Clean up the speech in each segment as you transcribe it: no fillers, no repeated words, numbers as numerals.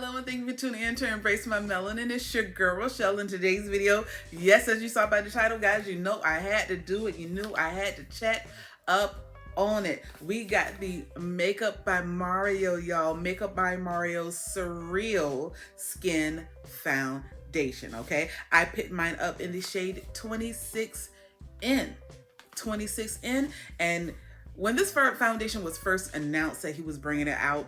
Hello and thank you for tuning in to Embrace My Melanin. It's your girl Rochelle in today's video. Yes, as you saw by the title, guys, you know I had to do it. You knew I had to check up on it. We got the Makeup by Mario, y'all. Makeup by Mario Surreal Skin Foundation, okay? I picked mine up in the shade 26N. 26N. And when this foundation was first announced that he was bringing it out,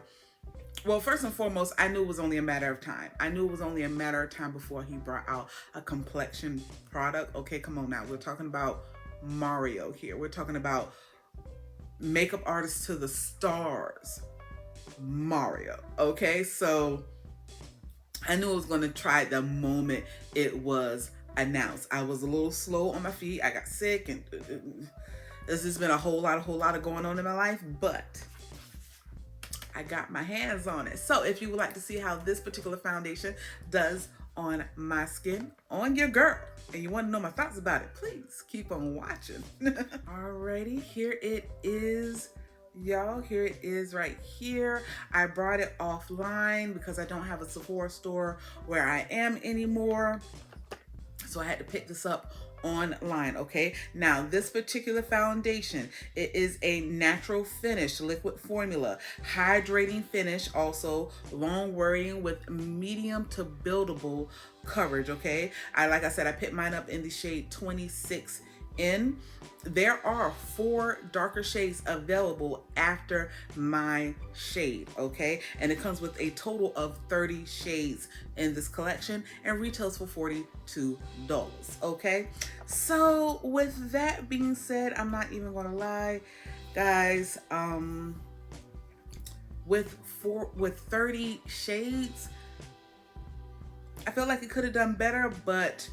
well, first and foremost, I knew it was only a matter of time. I knew it was only a matter of time before he brought out a complexion product. Okay, come on now. We're talking about Mario here. We're talking about makeup artist to the stars, Mario. Okay, so I knew I was going to try it the moment it was announced. I was a little slow on my feet. I got sick, and there's just been a whole lot of going on in my life, but I got my hands on it. So if you would like to see how this particular foundation does on my skin, on your girl, and you want to know my thoughts about it, please keep on watching. Alrighty, here it is, y'all. Here it is right here. I brought it offline because I don't have a Sephora store where I am anymore. So I had to pick this up online, okay? Now, this particular foundation, it is a natural finish liquid formula, hydrating finish, also long wearing with medium to buildable coverage, okay? Like I said, I picked mine up in the shade 26N. There are 4 darker shades available after my shade, okay? And it comes with a total of 30 shades in this collection and retails for $42, okay? So with that being said, I'm not even gonna lie, guys, with 30 shades, I feel like it could have done better, but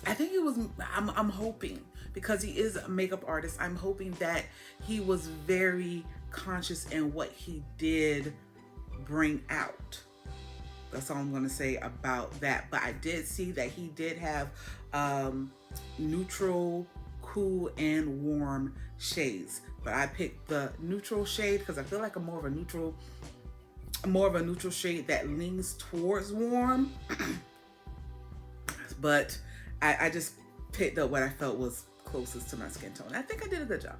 I think it was, I'm hoping, because he is a makeup artist, I'm hoping that he was very conscious in what he did bring out. That's all I'm going to say about that. But I did see that he did have neutral, cool, and warm shades. But I picked the neutral shade because I feel like I'm more of a neutral shade that leans towards warm. But I just picked up what I felt was closest to my skin tone. I think I did a good job.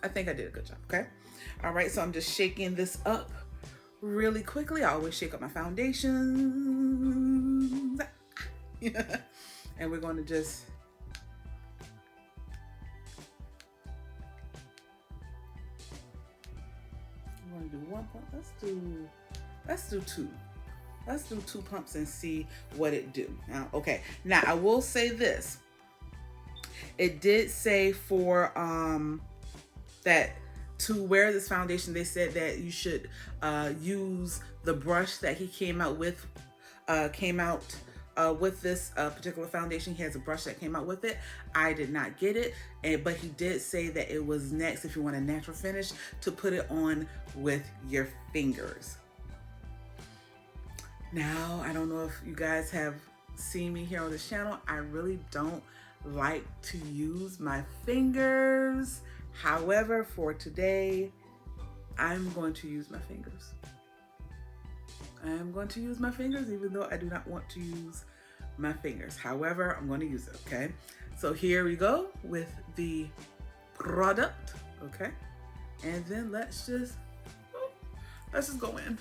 Okay? All right, so I'm just shaking this up really quickly. I always shake up my foundations. And we're going to just... I'm going to do 1 pump. Let's do 2. Let's do 2 pumps and see what it do. Now, okay. Now, I will say this. It did say for that to wear this foundation, they said that you should use the brush that he came out with this particular foundation. He has a brush that came out with it. I did not get it, but he did say that it was next, if you want a natural finish, to put it on with your fingers. Now, I don't know if you guys have seen me here on this channel. I really don't like to use my fingers. However, for today, I'm going to use my fingers. I am going to use my fingers, even though I do not want to use my fingers. However, I'm going to use it, okay? So here we go with the product, okay? And then let's just go in.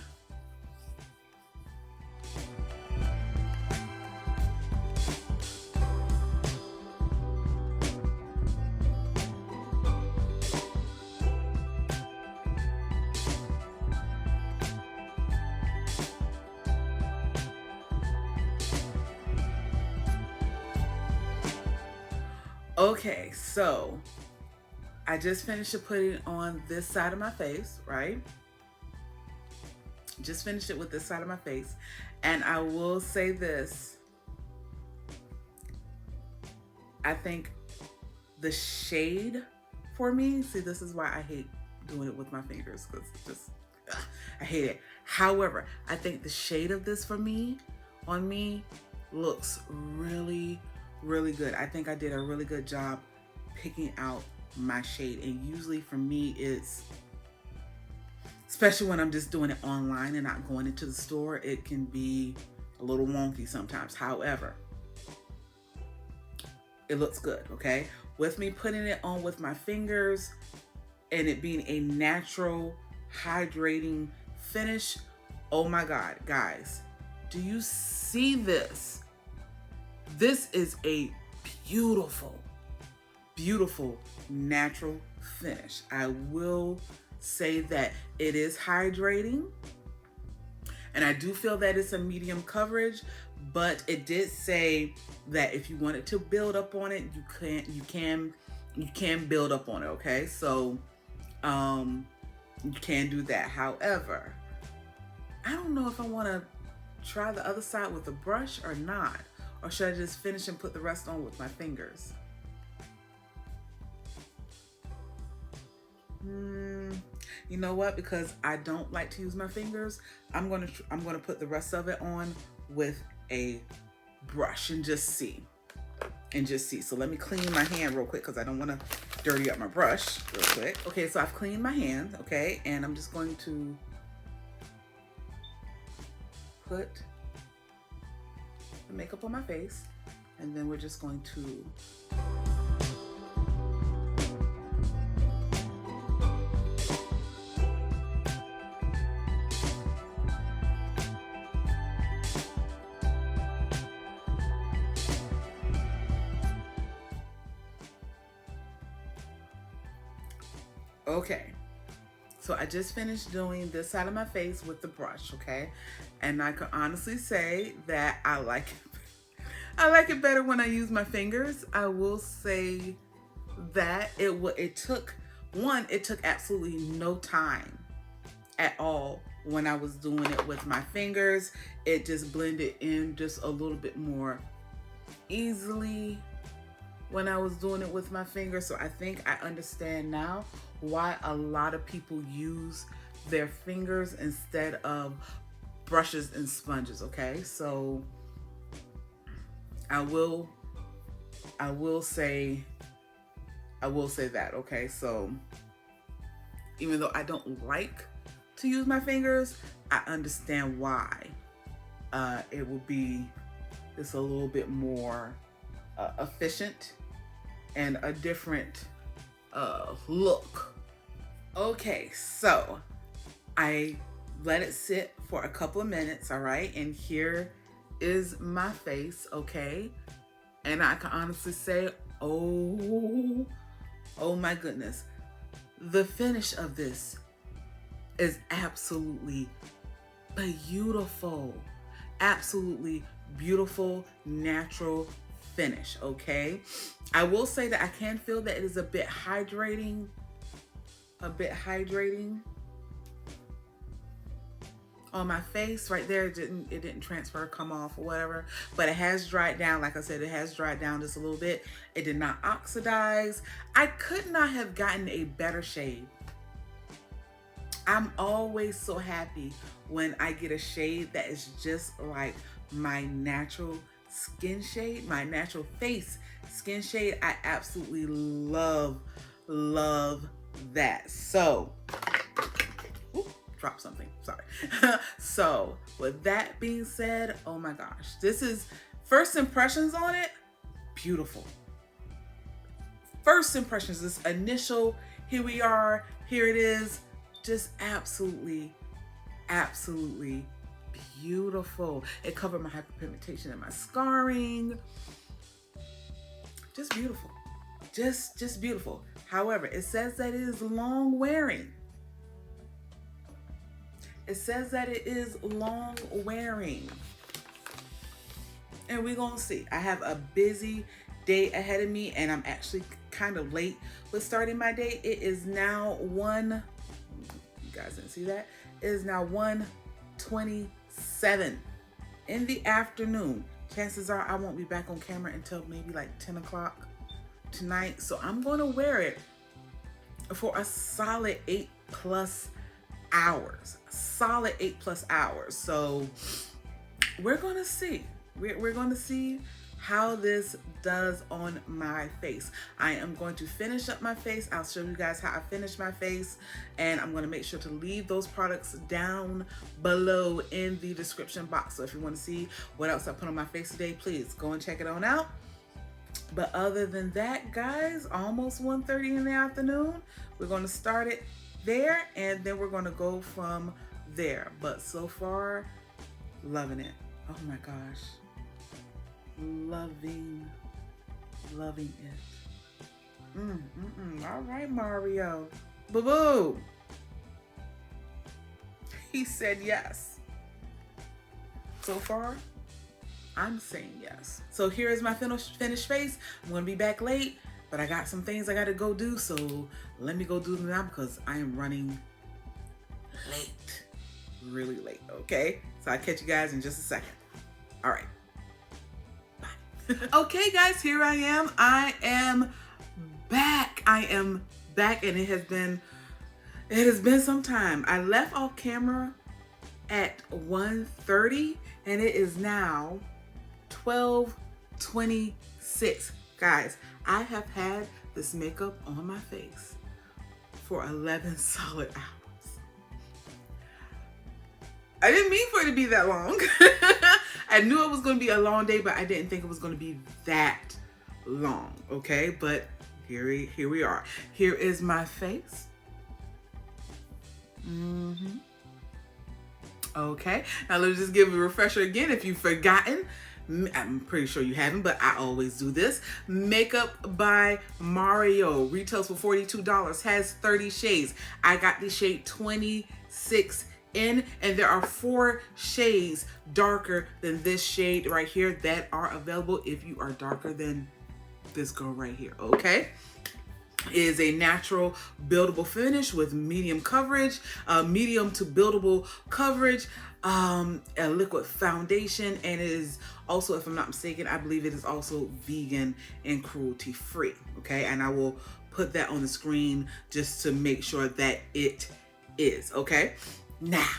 Okay, so I just finished putting it on this side of my face, right? Just finished it with this side of my face. And I will say this. I think the shade for me, see, this is why I hate doing it with my fingers, because I hate it. However, I think the shade of this for me, on me, looks really good. I think I did a really good job picking out my shade. And usually for me, it's especially when I'm just doing it online and not going into the store, it can be a little wonky sometimes. However, it looks good, okay? With me putting it on with my fingers and it being a natural, hydrating finish, oh my God, guys, do you see this? This is a beautiful, beautiful natural finish. I will say that it is hydrating, and I do feel that it's a medium coverage, but it did say that if you wanted to build up on it, you can build up on it, okay? So you can do that. However, I don't know if I want to try the other side with a brush or not, or should I just finish and put the rest on with my fingers? You know what? Because I don't like to use my fingers, I'm gonna put the rest of it on with a brush and just see. So let me clean my hand real quick because I don't want to dirty up my brush real quick. Okay, so I've cleaned my hand, okay, and I'm just going to put the makeup on my face, and then we're just going to okay, so I just finished doing this side of my face with the brush, okay? And I can honestly say that I like it better when I use my fingers. I will say that it took absolutely no time at all when I was doing it with my fingers. It just blended in just a little bit more easily when I was doing it with my fingers. So I think I understand now why a lot of people use their fingers instead of brushes and sponges, okay? So I will say that, okay? So even though I don't like to use my fingers, I understand why it will be just a little bit more efficient and a different look. Okay, so I let it sit for a couple of minutes, all right? And here is my face, okay? And I can honestly say, oh my goodness. The finish of this is absolutely beautiful. Absolutely beautiful, natural finish, okay? I will say that I can feel that it is a bit hydrating. On my face right there. It didn't transfer, come off or whatever, but it has dried down. Like I said, it has dried down just a little bit. It did not oxidize. I could not have gotten a better shade. I'm always so happy when I get a shade that is just like my natural skin shade, my natural face skin shade. I absolutely love that. So, drop something, sorry. So with that being said, oh my gosh, this is first impressions on it, beautiful. First impressions, this initial, here we are, here it is, just absolutely beautiful. It covered my hyperpigmentation and my scarring. Just beautiful, just beautiful. However, it says that it is long wearing. It says that it is long wearing. And we're gonna see. I have a busy day ahead of me and I'm actually kind of late with starting my day. It is now you guys didn't see that? It is now 1:27 in the afternoon. Chances are I won't be back on camera until maybe like 10 o'clock tonight. So I'm gonna wear it for a solid 8+ hours. Solid 8+ hours. So we're gonna see. We're gonna see how this does on my face. I am going to finish up my face. I'll show you guys how I finish my face, and I'm going to make sure to leave those products down below in the description box. So if you want to see what else I put on my face today, please go and check it on out. But other than that, guys, almost 1:30 in the afternoon. We're going to start it there, and then we're going to go from there. But so far, loving it. Oh my gosh. Loving it. All right, Mario. Boo-boo. He said yes. So far, I'm saying yes. So here is my finished face. I'm gonna be back late, but I got some things I gotta go do, so let me go do them now because I am running late. Really late, okay? So I'll catch you guys in just a second. All right. Okay, guys, here I am. I am back. And it has been some time. I left off camera at 1:30, and it is now 12:26. Guys, I have had this makeup on my face for 11 solid hours. I didn't mean for it to be that long. I knew it was going to be a long day, but I didn't think it was going to be that long, okay? But here we are. Here is my face. Okay, now let's just give a refresher again if you've forgotten. I'm pretty sure you haven't, but I always do this. Makeup by Mario retails for $42, has 30 shades. I got the shade 26 in, and there are 4 shades darker than this shade right here that are available if you are darker than this girl right here, okay? It is a natural buildable finish with medium coverage, medium to buildable coverage, a liquid foundation, and it is also, if I'm not mistaken, I believe it is also vegan and cruelty free, okay? And I will put that on the screen just to make sure that it is, okay? Now,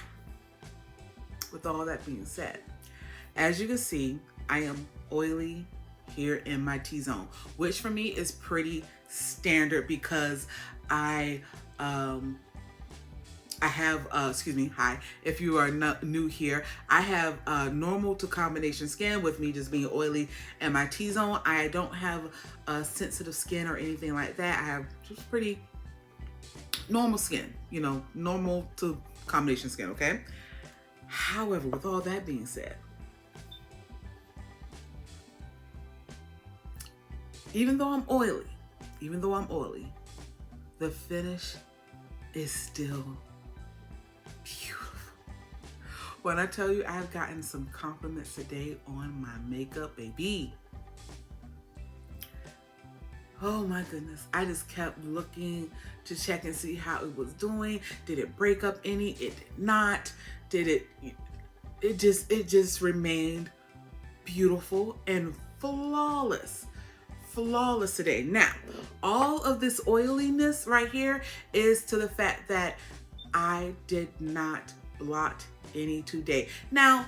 with all that being said, as you can see, I am oily here in my T-zone, which for me is pretty standard because I have, excuse me, hi, if you are not new here, I have normal to combination skin with me just being oily and my T-zone. I don't have sensitive skin or anything like that. I have just pretty normal skin, you know, normal to combination skin, okay? However, with all that being said, even though I'm oily, the finish is still beautiful. When I tell you I've gotten some compliments today on my makeup, baby. Oh my goodness. I just kept looking to check and see how it was doing. Did it break up any? It did not. It just remained beautiful and flawless today. Now, all of this oiliness right here is to the fact that I did not blot any today. Now,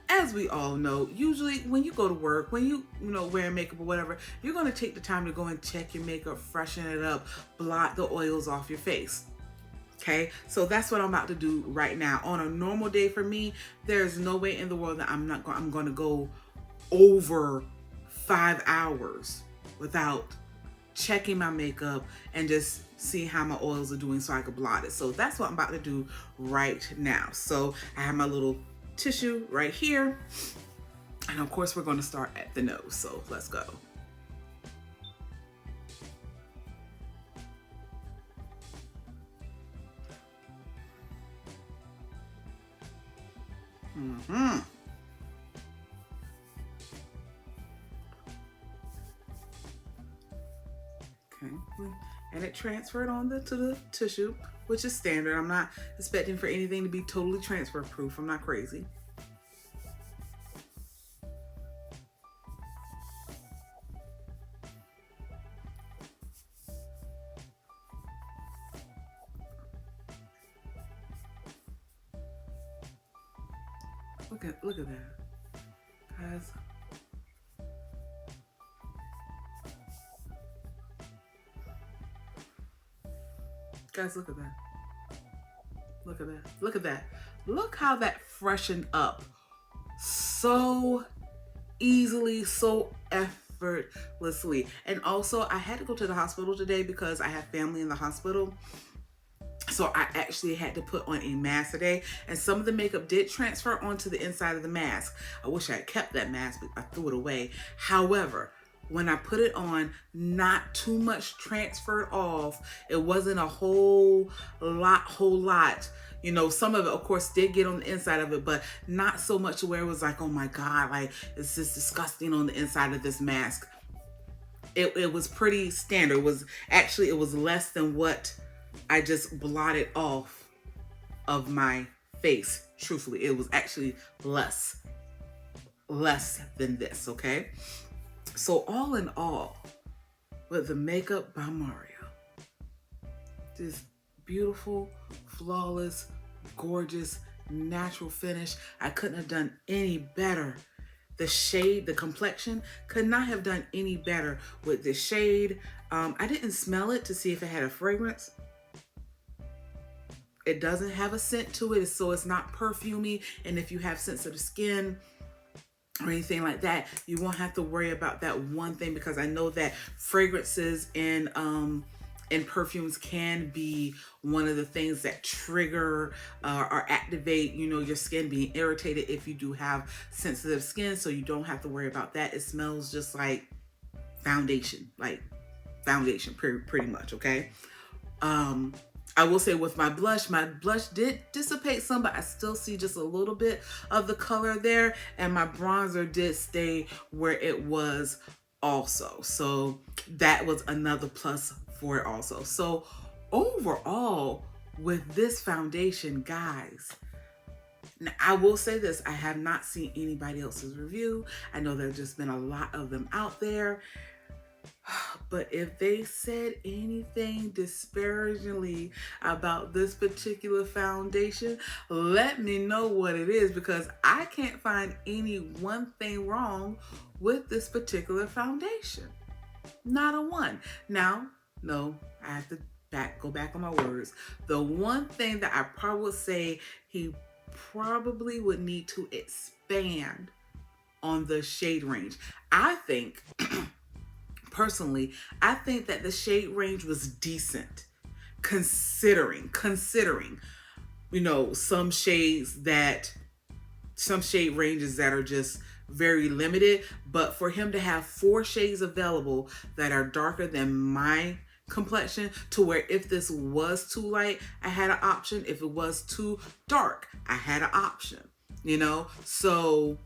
as we all know, usually when you go to work, when you wear makeup or whatever, you're going to take the time to go and check your makeup, freshen it up, blot the oils off your face. Okay, so that's what I'm about to do right now. On a normal day for me, there's no way in the world that I'm going to go over 5 hours without checking my makeup and just seeing how my oils are doing so I could blot it. So that's what I'm about to do right now. So I have my little tissue right here, and of course we're going to start at the nose. So let's go. Okay, and it transferred on to the tissue, which is standard. I'm not expecting for anything to be totally transfer proof. I'm not crazy. Look at that, guys. Guys, look at that. Look at that. Look at that. Look how that freshened up so easily, so effortlessly. And also, I had to go to the hospital today because I have family in the hospital. So I actually had to put on a mask today, and some of the makeup did transfer onto the inside of the mask. I wish I had kept that mask, but I threw it away. However, when I put it on, not too much transferred off. It wasn't a whole lot. You know, some of it, of course, did get on the inside of it, but not so much where it was like, oh my God, like, it's just disgusting on the inside of this mask. It was pretty standard. It was less than what I just blotted off of my face. Truthfully, it was actually less than this, okay? So all in all, with the makeup by Mario, this beautiful, flawless, gorgeous, natural finish. I couldn't have done any better. The shade, the complexion, could not have done any better with the shade. I didn't smell it to see if it had a fragrance. It doesn't have a scent to it, so it's not perfumey. And if you have sensitive skin or anything like that, you won't have to worry about that one thing, because I know that fragrances and perfumes can be one of the things that trigger or activate, you know, your skin being irritated if you do have sensitive skin. So you don't have to worry about that. It smells just like foundation, pretty much, okay? I will say with my blush did dissipate some, but I still see just a little bit of the color there, and my bronzer did stay where it was also. So that was another plus for it also. So overall, with this foundation, guys, now I will say this, I have not seen anybody else's review. I know there's just been a lot of them out there. But if they said anything disparagingly about this particular foundation, let me know what it is, because I can't find any one thing wrong with this particular foundation. Not a one. Now, no, I have to go back on my words. The one thing that I probably would say he probably would need to expand on the shade range. I think personally, I think that the shade range was decent, considering, you know, some shade ranges that are just very limited. But for him to have 4 shades available that are darker than my complexion, to where if this was too light, I had an option. If it was too dark, I had an option, you know? So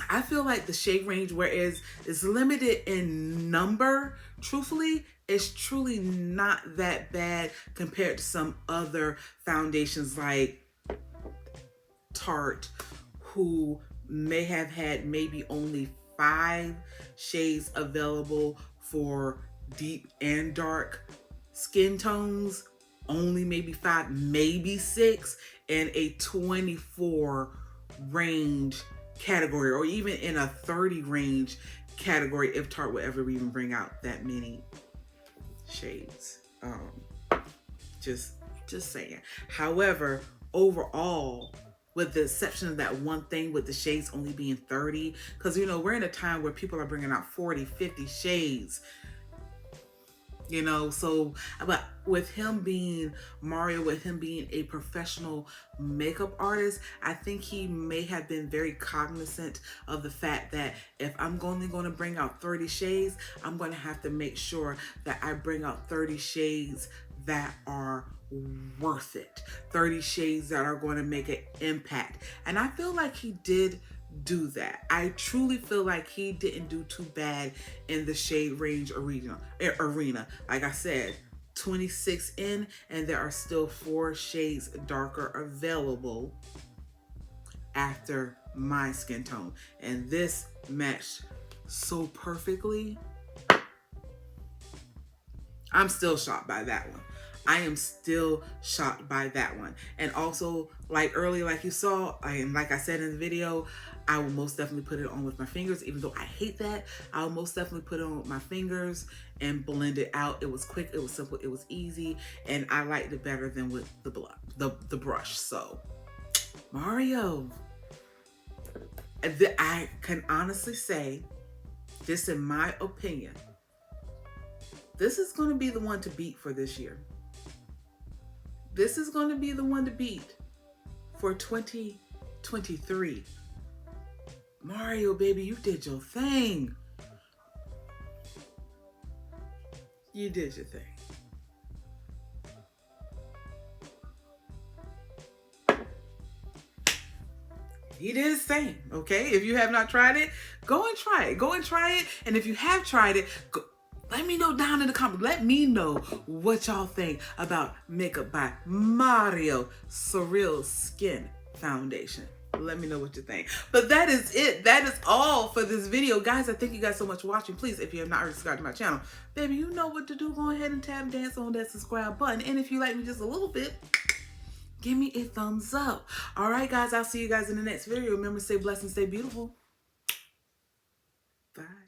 I feel like the shade range, whereas it's limited in number, truthfully, it's truly not that bad compared to some other foundations like Tarte, who may have had maybe only 5 shades available for deep and dark skin tones, only maybe 5, maybe 6, and a 24 range category, or even in a 30 range category if Tarte would ever even bring out that many shades. Just saying. However, overall, with the exception of that one thing with the shades only being 30, because, you know, we're in a time where people are bringing out 40, 50 shades. You know, so, but with him being Mario, with him being a professional makeup artist, I think he may have been very cognizant of the fact that if I'm only going to bring out 30 shades, I'm going to have to make sure that I bring out 30 shades that are worth it. 30 shades that are going to make an impact. And I feel like he did do that. I truly feel like he didn't do too bad in the shade range arena. Like I said, 26 in, and there are still 4 shades darker available after my skin tone. And this matched so perfectly. I'm still shocked by that one. I am still shocked by that one. And also, like earlier, like you saw, and like I said in the video, I will most definitely put it on with my fingers. Even though I hate that, I will most definitely put it on with my fingers and blend it out. It was quick, it was simple, it was easy, and I liked it better than with the brush. So, Mario, I can honestly say, this in my opinion, this is going to be the one to beat for this year. This is going to be the one to beat for 2023. Mario, baby, you did your thing. You did your thing. He did his thing, okay? If you have not tried it, go and try it. Go and try it. And if you have tried it, let me know down in the comments. Let me know what y'all think about Makeup by Mario Surreal Skin Foundation. Let me know what you think. But that is it. That is all for this video. Guys, I thank you guys so much for watching. Please, if you have not already subscribed to my channel, baby, you know what to do. Go ahead and tap dance on that subscribe button. And if you like me just a little bit, give me a thumbs up. All right, guys, I'll see you guys in the next video. Remember, stay blessed and stay beautiful. Bye.